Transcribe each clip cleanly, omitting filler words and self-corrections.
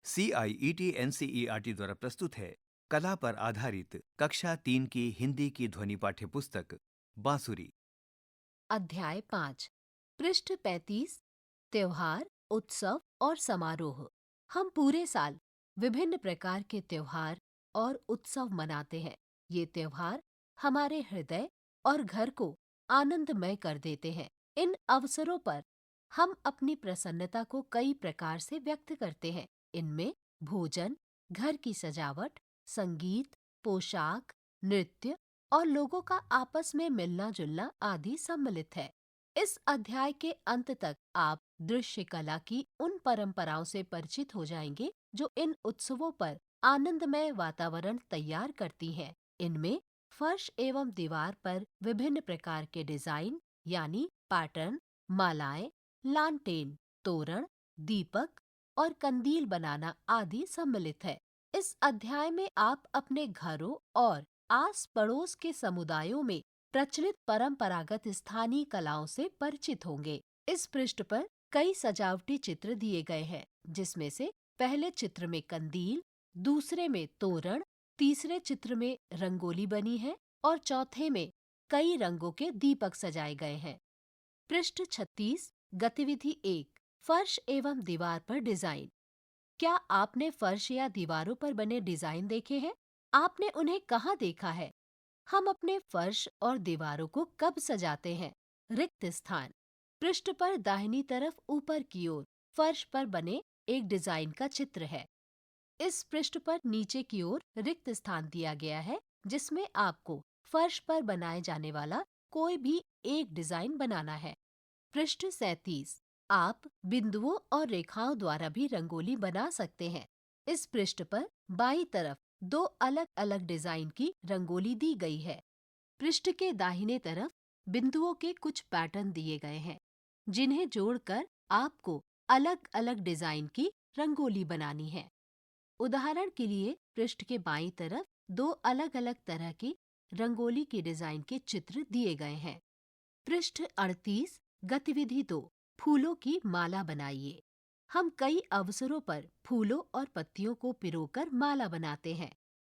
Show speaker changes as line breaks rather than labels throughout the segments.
CIET NCERT द्वारा प्रस्तुत है कला पर आधारित कक्षा 3 की हिंदी की ध्वनि पाठ्य पुस्तक बांसुरी।
अध्याय 5 पृष्ठ 35 त्योहार, उत्सव और समारोह। हम पूरे साल विभिन्न प्रकार के त्योहार और उत्सव मनाते हैं। ये त्योहार हमारे हृदय और घर को आनंदमय कर देते हैं। इन अवसरों पर हम अपनी प्रसन्नता को कई प्रकार से व्यक्त करते हैं। इनमें भोजन, घर की सजावट, संगीत, पोशाक, नृत्य और लोगों का आपस में मिलना जुलना आदि सम्मिलित है। इस अध्याय के अंत तक आप दृश्य कला की उन परंपराओं से परिचित हो जाएंगे जो इन उत्सवों पर आनंदमय वातावरण तैयार करती हैं। इनमें फर्श एवं दीवार पर विभिन्न प्रकार के डिजाइन यानी पैटर्न, मालाएं, लालटेन, तोरण, दीपक और कंदील बनाना आदि सम्मिलित है। इस अध्याय में आप अपने घरों और आस पड़ोस के समुदायों में प्रचलित परंपरागत स्थानीय कलाओं से परिचित होंगे। इस पृष्ठ पर कई सजावटी चित्र दिए गए हैं, जिसमें से पहले चित्र में कंदील, दूसरे में तोरण, तीसरे चित्र में रंगोली बनी है और चौथे में कई रंगों के दीपक सजाए गए हैं। पृष्ठ 36 गतिविधि 1 फर्श एवं दीवार पर डिजाइन। क्या आपने फर्श या दीवारों पर बने डिजाइन देखे हैं? आपने उन्हें कहाँ देखा है? हम अपने फर्श और दीवारों को कब सजाते हैं? रिक्त स्थान। पृष्ठ पर दाहिनी तरफ ऊपर की ओर फर्श पर बने एक डिजाइन का चित्र है। इस पृष्ठ पर नीचे की ओर रिक्त स्थान दिया गया है, जिसमें आपको फर्श पर बनाए जाने वाला कोई भी एक डिजाइन बनाना है। पृष्ठ 37 आप बिंदुओं और रेखाओं द्वारा भी रंगोली बना सकते हैं। इस पृष्ठ पर बाईं तरफ दो अलग अलग डिजाइन की रंगोली दी गई है। पृष्ठ के दाहिने तरफ बिंदुओं के कुछ पैटर्न दिए गए हैं, जिन्हें जोड़कर आपको अलग अलग डिजाइन की रंगोली बनानी है। उदाहरण के लिए पृष्ठ के बाईं तरफ दो अलग अलग तरह की रंगोली की डिजाइन के चित्र दिए गए हैं। पृष्ठ 38 गतिविधि 2 फूलों की माला बनाइए। हम कई अवसरों पर फूलों और पत्तियों को पिरोकर माला बनाते हैं।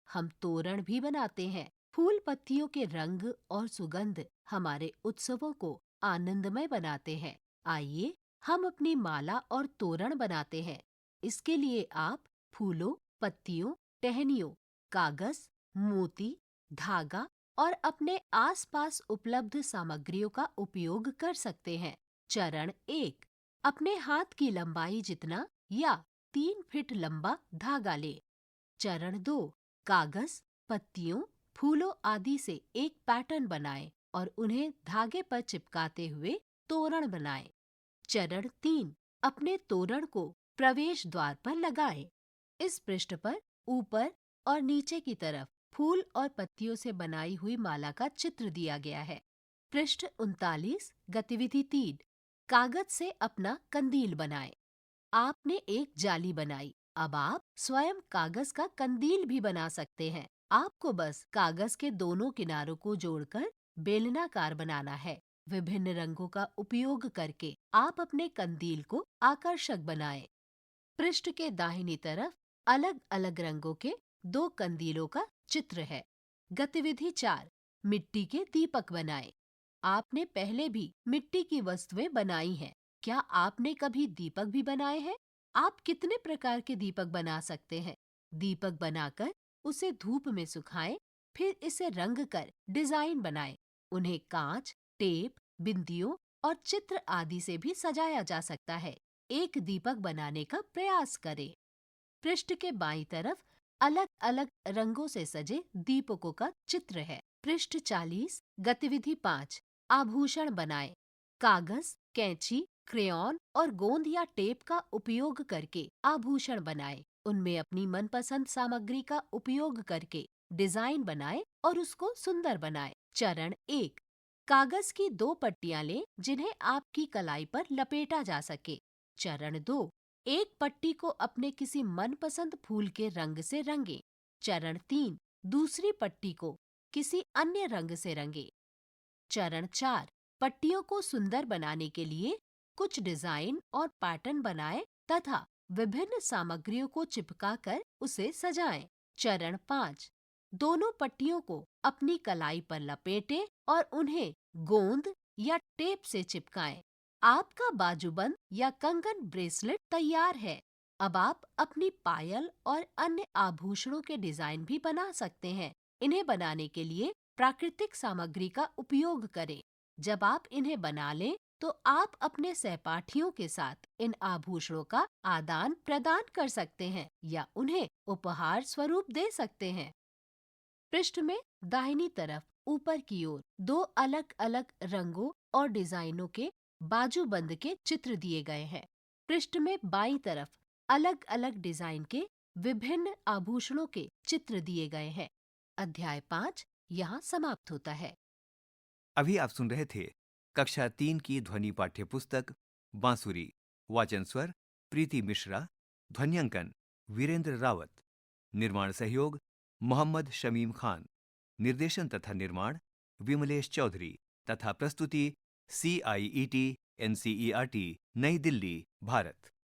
हम तोरण भी बनाते हैं। फूल पत्तियों के रंग और सुगंध हमारे उत्सवों को आनंदमय बनाते हैं। आइए हम अपनी माला और तोरण बनाते हैं। इसके लिए आप फूलों, पत्तियों, टहनियों, कागज, मोती, धागा और अपने आसपास उपलब्ध सामग्रियों का उपयोग कर सकते हैं। चरण 1 अपने हाथ की लंबाई जितना या 3 फीट लंबा धागा ले। चरण 2 कागज, पत्तियों, फूलों आदि से एक पैटर्न बनाएं और उन्हें धागे पर चिपकाते हुए तोरण बनाएं। चरण 3 अपने तोरण को प्रवेश द्वार पर लगाएं। इस पृष्ठ पर ऊपर और नीचे की तरफ फूल और पत्तियों से बनाई हुई माला का चित्र दिया गया है। पृष्ठ 39 गतिविधि 3 कागज से अपना कंदील बनाएं। आपने एक जाली बनाई। अब आप स्वयं कागज का कंदील भी बना सकते हैं। आपको बस कागज के दोनों किनारों को जोड़कर बेलनाकार बनाना है। विभिन्न रंगों का उपयोग करके आप अपने कंदील को आकर्षक बनाएं। पृष्ठ के दाहिनी तरफ अलग अलग रंगों के दो कंदीलों का चित्र है। गतिविधि 4 मिट्टी के दीपक बनाएं। आपने पहले भी मिट्टी की वस्तुएं बनाई हैं। क्या आपने कभी दीपक भी बनाए हैं? आप कितने प्रकार के दीपक बना सकते हैं? दीपक बनाकर उसे धूप में सुखाएं, फिर इसे रंग कर डिजाइन बनाएं। उन्हें कांच, टेप, बिंदियों और चित्र आदि से भी सजाया जा सकता है। एक दीपक बनाने का प्रयास करें। पृष्ठ के बाईं तरफ अलग अलग रंगों से सजे दीपकों का चित्र है। पृष्ठ 40 गतिविधि 5 आभूषण बनाएं। कागज, कैंची, क्रेयॉन और गोंद या टेप का उपयोग करके आभूषण बनाएं। उनमें अपनी मनपसंद सामग्री का उपयोग करके डिजाइन बनाएं और उसको सुंदर बनाएं। चरण 1 कागज की दो पट्टियां लें, जिन्हें आपकी कलाई पर लपेटा जा सके। चरण 2 एक पट्टी को अपने किसी मनपसंद फूल के रंग से रंगें। चरण 3 दूसरी पट्टी को किसी अन्य रंग से रंगें। चरण 4 पट्टियों को सुंदर बनाने के लिए कुछ डिजाइन और पैटर्न बनाएं तथा विभिन्न सामग्रियों को चिपकाकर उसे सजाएं। चरण 5, दोनों पट्टियों को अपनी कलाई पर लपेटें और उन्हें गोंद या टेप से चिपकाएं। आपका बाजूबंद या कंगन ब्रेसलेट तैयार है। अब आप अपनी पायल और अन्य आभूषणों के डिजाइन भी बना सकते हैं। इन्हें बनाने के लिए प्राकृतिक सामग्री का उपयोग करें। जब आप इन्हें बना लें, तो आप अपने सहपाठियों के साथ इन आभूषणों का आदान प्रदान कर सकते हैं या उन्हें उपहार स्वरूप दे सकते हैं। पृष्ठ में दाहिनी तरफ ऊपर की ओर 2 अलग-अलग रंगों और डिजाइनों के बाजूबंद के चित्र दिए गए हैं। पृष्ठ में बाईं तरफ अलग-अलग डिजाइन के विभिन्न आभूषणों के चित्र दिए गए हैं। अध्याय 5 यहाँ समाप्त होता है।
अभी आप सुन रहे थे कक्षा 3 की ध्वनि पाठ्य पुस्तक बांसुरी। वाचन स्वर प्रीति मिश्रा, ध्वन्यांकन वीरेंद्र रावत, निर्माण सहयोग मोहम्मद शमीम खान, निर्देशन तथा निर्माण विमलेश चौधरी तथा प्रस्तुति CIET NCERT नई दिल्ली, भारत।